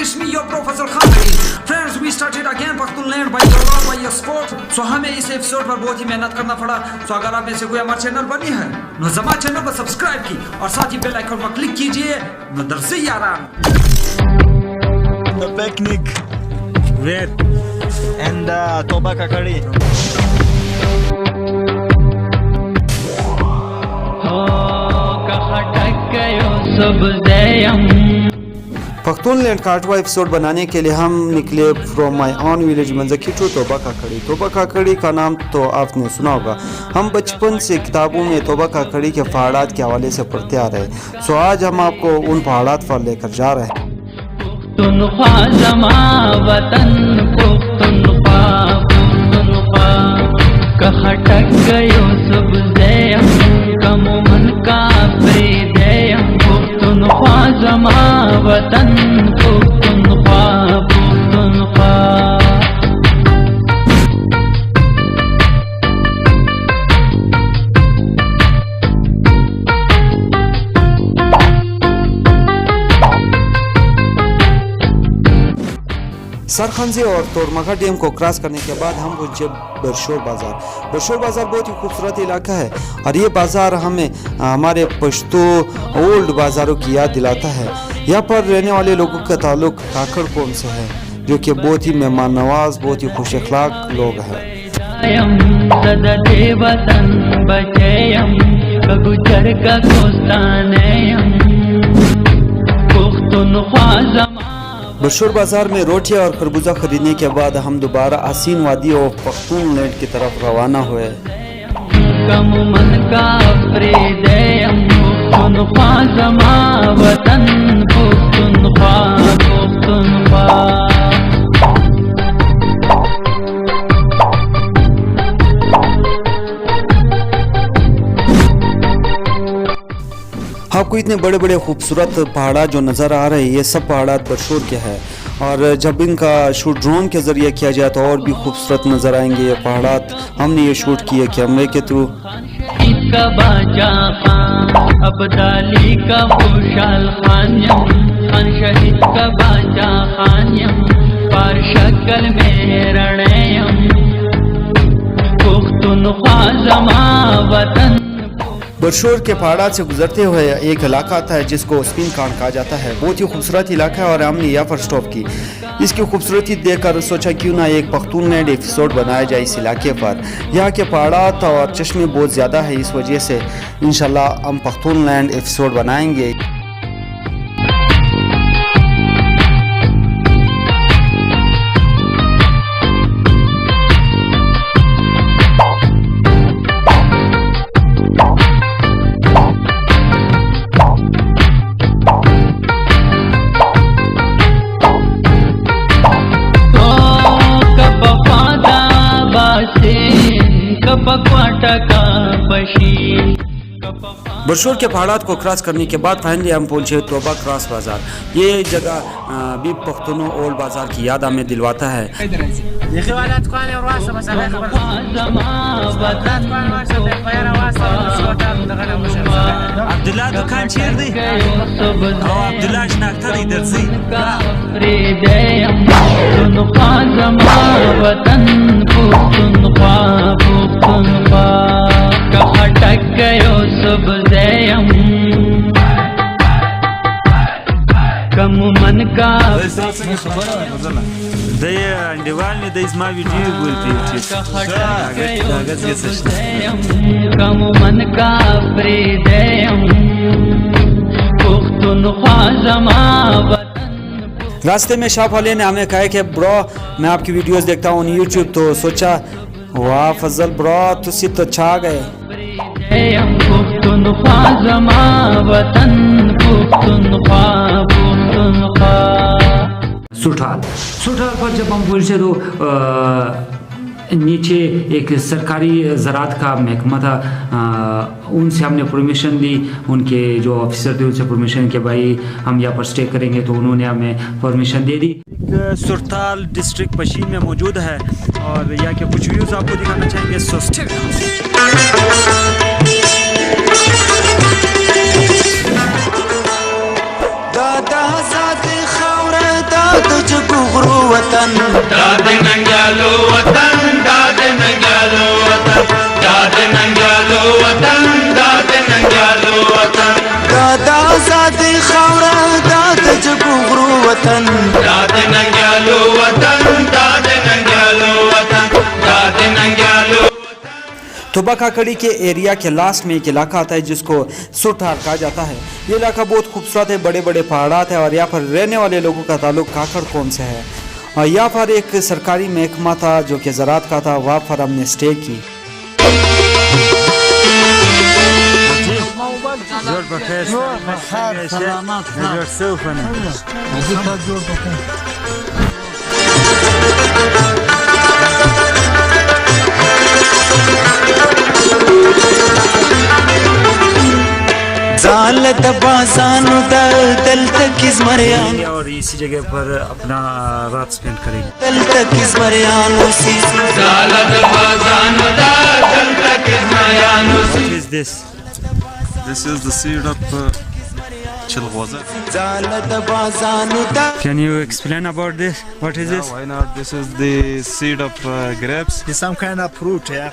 It's me, your Professor Khan. Friends, we started again Pakhtunland by your love, by your support. So हमें इस episode पर बहुत ही मेहनत करना पड़ा. So अगर आप में से कोई हमारे चैनल पर नहीं है, तो ज़मा चैनल पर सब्सक्राइब की और साथ ही बेल आइकन पर क्लिक कीजिए. नदर से यारान. The picnic where and Toba Kakadi. पख्तूनलैंड का 8वां एपिसोड बनाने के लिए हम निकले from my own village Manjki to Toba Kakri. तोबा काकड़ी का नाम तो आपने सुना होगा. हम बचपन से किताबों में तोबा काकड़ी के पहाड़ात के हवाले से पढ़ते आ रहे हैं. सो आज हम आपको उन पहाड़ात पर लेकर जा रहे हैं. वतन पुख्तनख्वा पुख्तनख्वा सरखंजी और तोरमगा डैम को क्रॉस करने के बाद हम पहुंचे बरशोर बाज़ार. बरशोर बाज़ार बहुत ही खूबसूरत इलाका है और ये बाज़ार हमें हमारे पश्तो ओल्ड बाज़ारों की याद दिलाता है. यहाँ पर रहने वाले लोगों का ताल्लुक काकड़ कौम से है, जो कि बहुत ही मेहमान नवाज, बहुत ही खुश अखलाक लोग हैं. बरशोर बाज़ार में रोटियां और खरबूजा खरीदने के बाद हम दोबारा हसीन वादी और पख्तूनलैंड की तरफ रवाना हुए. आपको इतने बड़े बड़े खूबसूरत पहाड़ा जो नज़र आ रहे हैं, ये सब पहाड़ा बरशोर के हैं और जब इनका शूट ड्रोन के ज़रिए किया जाए तो और भी खूबसूरत नज़र आएंगे ये पहाड़ात. हमने ये शूट किए कैमरे के थ्रू. बरशोर के पहाड़ा से गुजरते हुए एक इलाका आता है जिसको स्पिन कांड कहा जाता है. बहुत ही खूबसूरत इलाका है और हमने यहाँ पर स्टॉप की. इसकी खूबसूरती देखकर सोचा क्यों ना एक पख्तूनलैंड एपिसोड बनाया जाए इस इलाके पर. यहाँ के पहाड़ात और चश्मे बहुत ज़्यादा है, इस वजह से इंशाल्लाह हम पख्तूनलैंड एपिसोड बनाएंगे. बरशोर के पहाड़ात को क्रॉस करने के बाद फाइनली हम पहुंचे तोबा क्रॉस बाज़ार. ये जगह भी पख्तूनों ओल्ड बाज़ार की याद हमें दिलवाता है. अब्दुल्ला दुकान चेर दी अब्दुल्ला शनाख्ता दी दर्सी वतन पुख्तनख्वा पुख्तनख्वा कटक गयो सब जयम कम मन का दे अंडीवाल ने दे इसमा वीडियो बोलती कम मन का प्रेदयम पुख्तनख्वा जमा. रास्ते में शॉप वाले ने हमें कहा कि ब्रो मैं आपकी वीडियोस देखता हूँ यूट्यूब, तो सोचा वाह फजल ब्रो तुसी तो छा गए. सुठाल पर जब हम पहुंचे तो नीचे एक सरकारी ज़रात का महकमा था, उनसे हमने परमिशन ली, उनके जो ऑफिसर थे उनसे परमिशन कि भाई हम यहाँ पर स्टे करेंगे, तो उन्होंने हमें परमिशन दे दी। सुरताल डिस्ट्रिक्ट पशीन में मौजूद है और यहाँ के कुछ व्यूज़ आपको दिखाना चाहेंगे। दादा आजाद खौरा दाद जगुगरू वतन दाद नंगालो वतन दाद नंगालो वतन दाद नंगालो वतन दाद नंगालो वतन दादा आजाद खौरा दाद जगुगरू वतन दाद नंगालो वतन दाद नंगालो वतन दाद नंगालो। तुबका कड़ी के एरिया के लास्ट में एक इलाका आता है जिसको सुठार कहा जाता है। ये इलाका बहुत खूबसूरत है, बड़े बड़े पहाड़ात है और यहाँ पर रहने वाले लोगों का ताल्लुक काकड़ कौम से है। और यहाँ पर एक सरकारी महकमा था जो कि ज़रात का था, वहाँ पर हमने स्टे की। जालत बाजानु दल तक इस मरियान और इसी जगह पर अपना रात स्पेंड करेंगे। दल तक इस मरियान उसी जालत बाजानु दल तक इस मरियान उसी। What is this? This is the seed of chilgwaza. जालत बाजानु दल। Can you explain about this? What is this? Why not? This is the seed of grapes. It's some kind of fruit, yeah.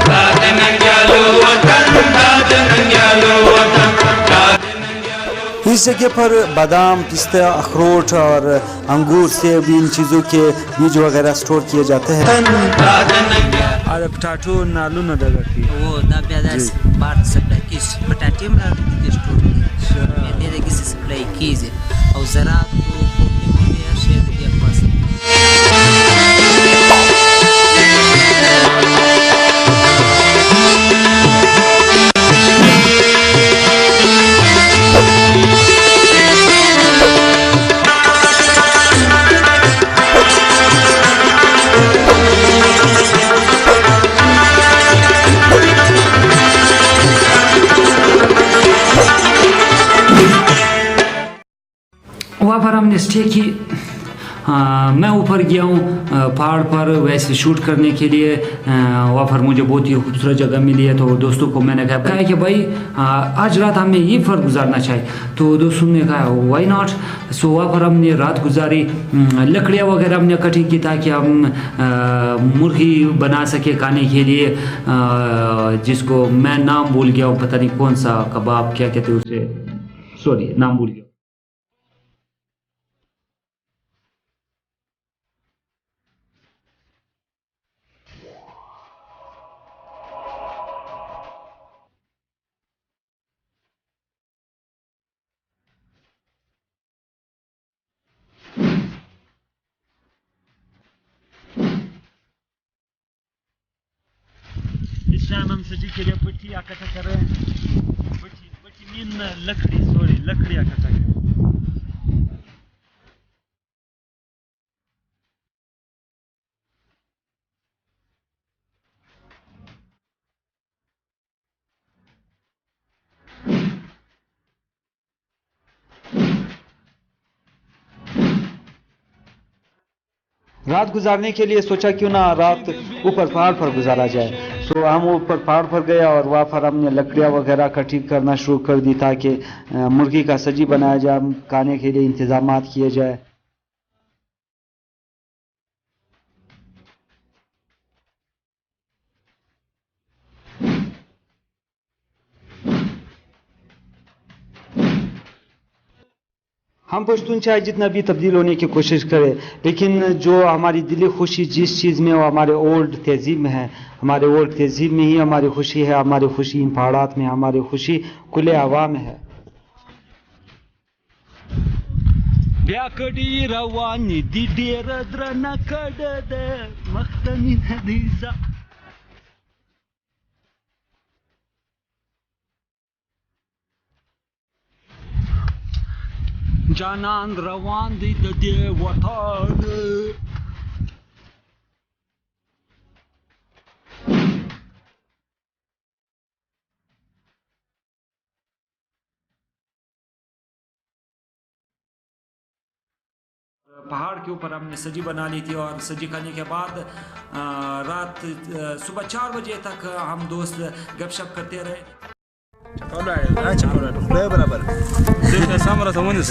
दाद नंगालो वतन दाद नंगालो वतन दाद। इस जगह पर बादाम, पिस्ता, अखरोट और अंगूर, सेब, इन चीज़ों के बीज वगैरह स्टोर किए जाते हैं। Ada potato na luna daga ki. वो da pedaço parte supply किस potato में रहती है स्टोर में ये देखिए सप्लाई कीजिए और ज़रा तो पोते में है शेयर दिया पास। वहाँ पर हमने स्टे की। मैं ऊपर गया हूँ पहाड़ पर वैसे शूट करने के लिए। वहाँ पर मुझे बहुत ही खूबसूरत जगह मिली है, तो दोस्तों को मैंने कहा कि भाई आज रात हमें ये पर गुजारना चाहिए, तो दोस्तों ने कहा वाई नॉट। सो वहाँ पर हमने रात गुजारी, लकड़ियाँ वगैरह हमने इकट्ठी की ताकि हम मुर्गी बना सके खाने के लिए, जिसको मैं नाम भूल गया हूँ, पता नहीं कौन सा कबाब क्या कहते हैं उसे, सॉरी नाम भूल गया। इस टाइम हम सजी के लिए पट्टी इकट्ठा कर रहे हैं। पट्टी मीन लकड़ी, सॉरी लकड़ी इकट्ठा कर रहे हैं। रात गुजारने के लिए सोचा क्यों ना रात ऊपर पहाड़ पर गुजारा जाए। सो हम ऊपर पहाड़ पर गए और वहाँ पर हमने लकड़ियाँ वगैरह इकट्ठी करना शुरू कर दी ताकि मुर्गी का सब्जी बनाया जाए, खाने के लिए इंतजाम किए जाए। हम पश्तून चाहे जितना भी तब्दील होने की कोशिश करें, लेकिन जो हमारी दिली खुशी जिस चीज़ में, वो हमारे ओल्ड तहजीब में है। हमारे ओल्ड तहजीब में ही हमारी खुशी है, हमारी खुशी इन पहाड़ात में, हमारी खुशी खुले हवा में है। ब्याकड़ी रवानी दी डेर द्रना कड दे मख्तनी हदीसा जानन रवान दी दे वतन पहाड़ के ऊपर हमने सजी बना ली थी और सजी खाने के बाद रात सुबह 4 बजे तक हम दोस्त गपशप करते रहे. बराबर samara tamunis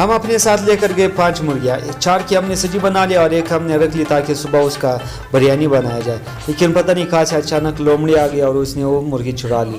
हम अपने साथ लेकर गए 5 मुर्गियाँ, 4 की हमने सजी बना लिया और एक हमने रख ली ताकि सुबह उसका बिरयानी बनाया जाए. लेकिन पता नहीं कहाँ से अचानक लोमड़ी आ गया और उसने वो मुर्गी चुरा ली.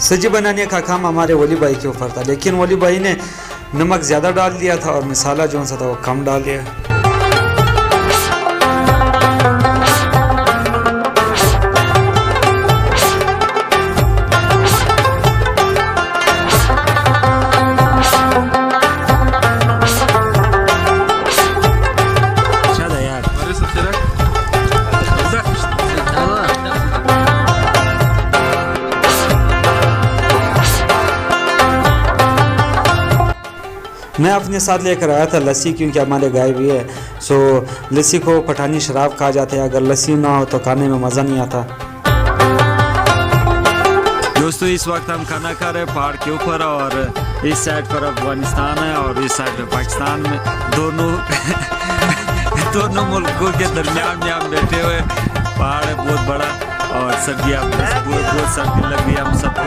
सजी बनाने का काम हमारे वली भाई के ऊपर था, लेकिन वली भाई ने नमक ज़्यादा डाल दिया था और मसाला जो सा था वो कम डाल दिया. मैं अपने साथ लेकर आया था लस्सी, क्योंकि हमारे गाय भी है. सो लस्सी को पठानी शराब कहा जाता है. अगर लस्सी ना हो तो खाने में मज़ा नहीं आता. दोस्तों इस वक्त हम खाना खा रहे हैं पहाड़ के ऊपर और इस साइड पर अफगानिस्तान है और इस साइड पर पाकिस्तान में. दोनों मुल्कों के दरमियान में हम बैठे हुए. पहाड़ है बहुत बड़ा और सर्दियाँ बहुत सर्दी लग रही है हम सबको.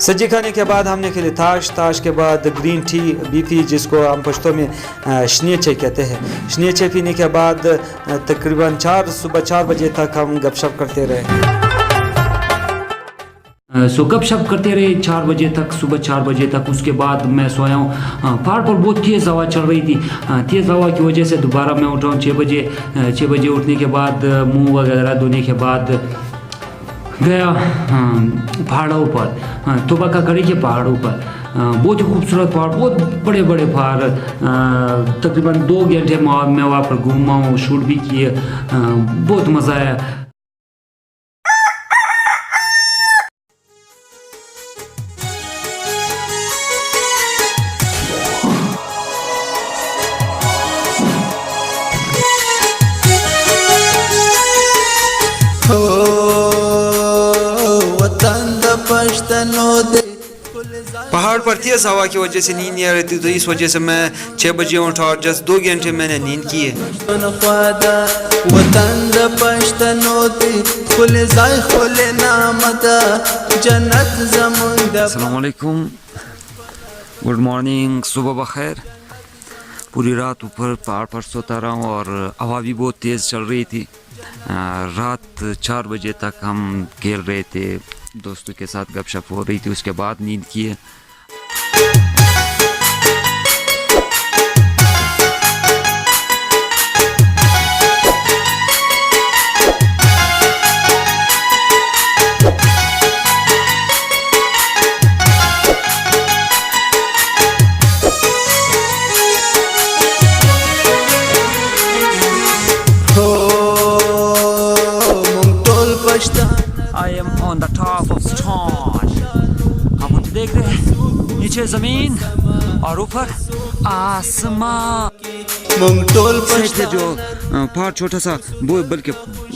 सब्जी खाने के बाद हमने खेली ताश के बाद ग्रीन टी बीपी, जिसको हम पश्तो में शनीचे कहते हैं. शनीचे पीने के बाद तकरीबन सुबह 4 बजे तक हम गपशप करते रहे. सो गपशप करते रहे 4 बजे तक, सुबह 4 बजे तक. उसके बाद मैं सोया हूँ. पहाड़ पर बहुत तेज़ हवा चल रही थी. तेज़ हवा की वजह से दोबारा मैं उठा हूँ 6 बजे उठने के बाद मुँह वगैरह धोने के बाद गया पहाड़ों पर, तोबका कड़ी के पहाड़ों पर. बहुत ही खूबसूरत पहाड़, बहुत बड़े बड़े पहाड़. तकरीबन 2 घंटे मैं वहाँ पर घूमा हूँ, शूट भी किए. बहुत मज़ा आया. पहाड़ पर तेज़ हवा की वजह से नींद नहीं आ रही थी, तो इस वजह से मैं 6 बजे उठा और जस्ट 2 घंटे मैंने नींद की है. अस्सलाम वालेकुम, गुड मॉर्निंग, सुबह बखैर. पूरी रात ऊपर पहाड़ पर सोता रहा हूँ और हवा भी बहुत तेज़ चल रही थी. रात 4 बजे तक हम खेल रहे थे, दोस्तों के साथ गपशप हो रही थी. उसके बाद नींद की है. I am on the top of Taj. आप मुझे देख रहे हैं. नीचे जमीन और ऊपर आसमां। मुंग टोल साइड पे जो पहाड़ छोटा सा वो बल्कि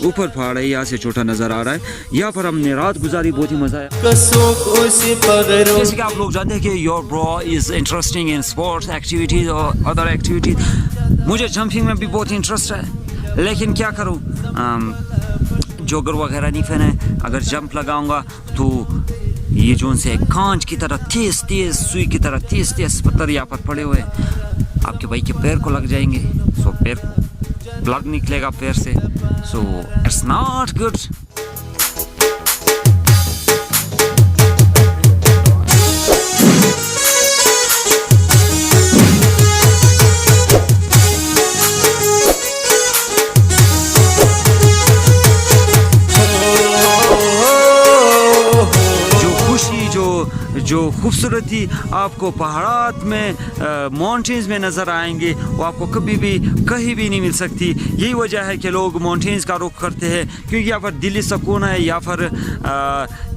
ऊपर पहाड़ है, यहाँ से छोटा नजर आ रहा है। यहाँ पर हमने रात गुजारी, बहुत ही मजा आया। जैसे कि आप लोग जानते हैं कि your bro is interesting in sports activities और अदर एक्टिविटीज। मुझे जंपिंग में भी बहुत इंटरेस्ट है, लेकिन क्या करूँ, जोगर वगैरह नहीं पहने। अगर जंप लगाऊंगा तो ये जो से कांच की तरह तेज तेज, सुई की तरह तेज तेज पत्थर यहाँ पर पड़े हुए आपके भाई के पैर को लग जाएंगे। सो पैर ब्लड निकलेगा पैर से। So it's not good. जो खूबसूरती आपको पहाड़ात में माउंटेन्स में नज़र आएंगे वो आपको कभी भी कहीं भी नहीं मिल सकती। यही वजह है कि लोग माउंटेन्स का रुख करते हैं, क्योंकि यहाँ पर दिली सुकून है, यहाँ पर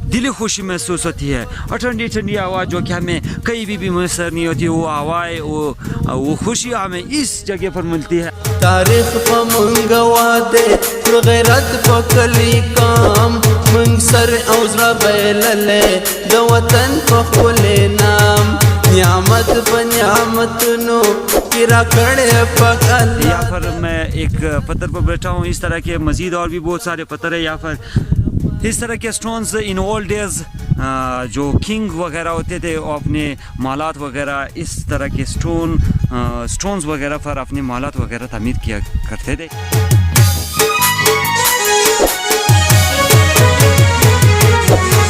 दिली खुशी महसूस होती है। और ठंडी ठंडी हवा जो कि हमें कहीं भी मैसर नहीं होती, वो हवाएँ वो खुशी हमें इस जगह पर मिलती है। तारीख पर मंगवा दे गैरत पकली काम मंग सर औजरा बैलले द वतन पखले नाम नियामत बनियामत नो किरा कड़े पकल। यहाँ पर मैं एक पत्थर पर बैठा हूँ। इस तरह के मजीद और भी बहुत सारे पत्थर है यहाँ पर। इस तरह के स्टोन्स इन ओल्ड डेज जो किंग वगैरह होते थे वो अपने मालात वगैरह इस तरह के स्टोन्स वगैरह पर अपने मालात वगैरह तामीर किया करते थे।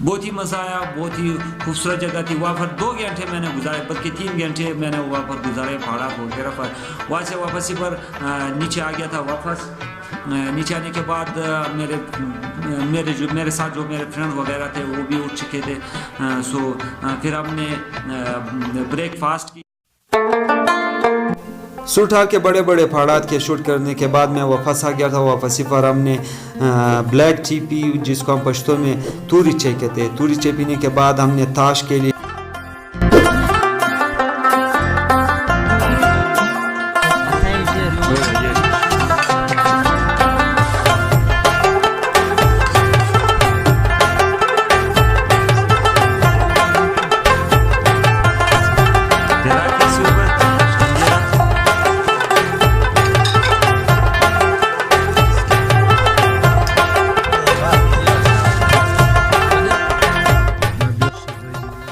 बहुत ही मज़ा आया, बहुत ही खूबसूरत जगह थी। वहाँ पर 2 घंटे मैंने गुजारे, बल्कि 3 घंटे मैंने वहाँ पर गुजारे पहाड़ा वगैरह पर। वहाँ से वापसी पर नीचे आ गया था। वापस नीचे आने के बाद मेरे साथ जो मेरे फ्रेंड्स वगैरह थे वो भी उठ चुके थे। सो फिर हमने ब्रेकफास्ट की। सुठार के बड़े बड़े पहाड़ात के शूट करने के बाद मैं वापस आ गया था। वापसी पर हमने ब्लैक टी पी, जिसको हम पश्तो में तूरी चे कहते हैं। तूरी चे पीने के बाद हमने ताश के लिए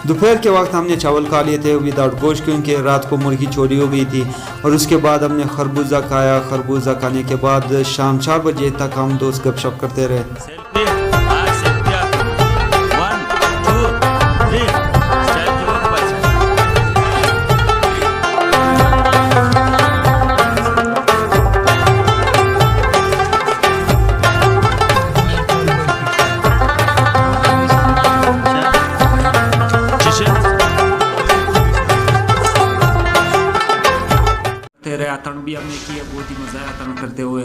दोपहर के वक्त हमने चावल खा लिए थे विदाउट गोश्त, क्योंकि रात को मुर्गी चोरी हो गई थी। और उसके बाद हमने खरबूजा खाया। खरबूजा खाने के बाद शाम 4 बजे तक हम दोस्त गपशप करते रहे। तरण भी हमने किया, बहुत ही मजा आया तरण करते हुए।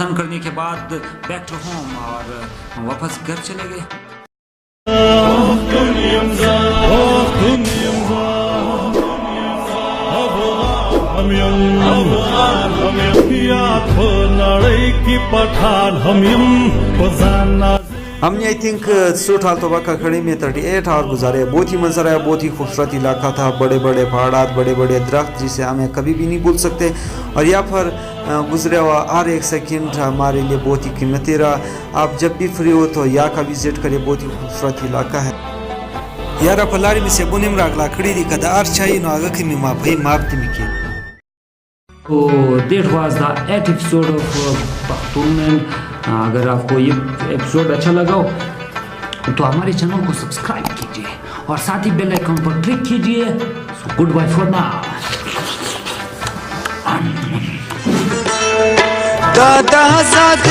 तंग करने के बाद बैक टू होम और वापस घर चले गए हमने आई थिंक सूट हाल तोबा का खड़ी में 38 आवर गुजारे। बहुत ही मंजर आया, बहुत ही खूबसूरत इलाका था, बड़े बड़े पहाड़ात, बड़े बड़े दरख्त जिसे हमें कभी भी नहीं भूल सकते। और यहाँ पर गुजरे हुआ हर एक सेकंड हमारे लिए बहुत ही कीमती रहा। आप जब भी फ्री हो तो यहाँ का विजिट करिए, बहुत ही खूबसूरत इलाका है। यार पलारी में से बुनिम रागला खड़ी दी कदा चाहिए नो आगे की मिमा भाई मारती मिकी। तो that was the 8th episode of Pakhtunland। अगर आपको ये एपिसोड अच्छा लगा हो तो हमारे चैनल को सब्सक्राइब कीजिए और साथ ही बेल आइकन पर क्लिक कीजिए। Good bye for now. दादा ज़ाद